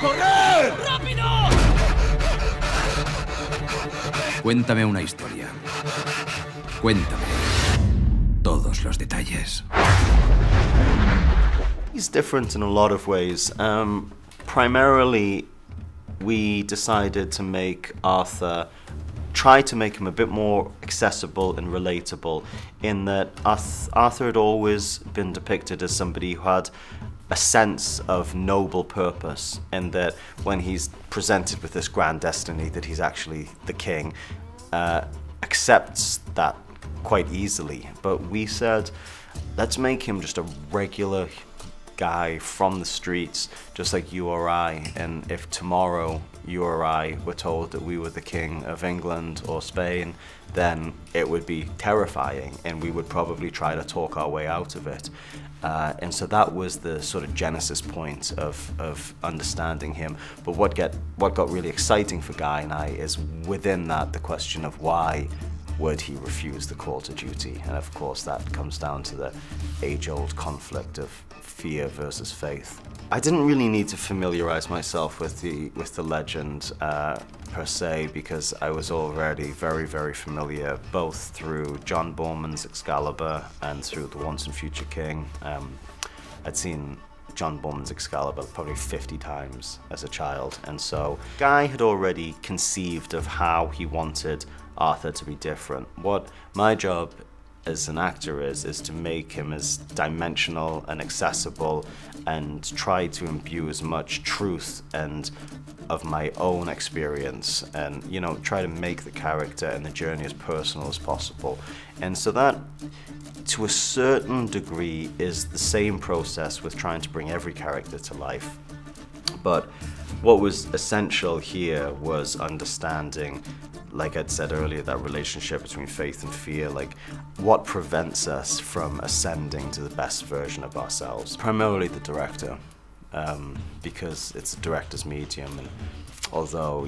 ¡Corred! ¡Rápido! Cuéntame una historia. Cuéntame todos los detalles. He's different in a lot of ways. Primarily, we decided to make Arthur, try to make him a bit more accessible and relatable, in that Arthur had always been depicted as somebody who had a sense of noble purpose, and that when he's presented with this grand destiny that he's actually the king, accepts that quite easily. But we said, let's make him just a regular guy from the streets, just like you or I, and if tomorrow you or I were told that we were the king of England or Spain, then it would be terrifying, and we would probably try to talk our way out of it. And so that was the sort of genesis point of understanding him. But what got really exciting for Guy and I is within that the question of why would he refuse the call to duty? And of course that comes down to the age-old conflict of fear versus faith. I didn't really need to familiarize myself with the legend per se, because I was already very, very familiar, both through John Boorman's Excalibur and through The Once and Future King. I'd seen John Boorman's Excalibur probably 50 times as a child, and so Guy had already conceived of how he wanted Arthur to be different. What my job as an actor is to make him as dimensional and accessible, and try to imbue as much truth and of my own experience, and try to make the character and the journey as personal as possible. And so that, to a certain degree, is the same process with trying to bring every character to life. But what was essential here was understanding, like I'd said earlier, that relationship between faith and fear, like what prevents us from ascending to the best version of ourselves. Primarily the director, because it's a director's medium, and although,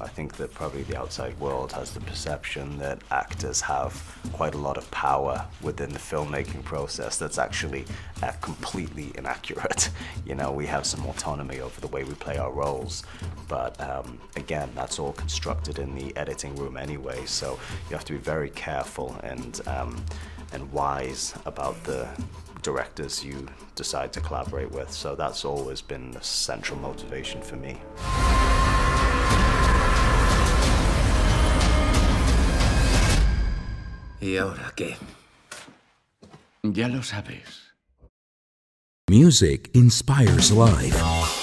I think that probably the outside world has the perception that actors have quite a lot of power within the filmmaking process. That's actually completely inaccurate. We have some autonomy over the way we play our roles, but again, that's all constructed in the editing room anyway, so you have to be very careful and wise about the directors you decide to collaborate with. So that's always been the central motivation for me. ¿Y ahora qué? Ya lo sabes. Music inspires life.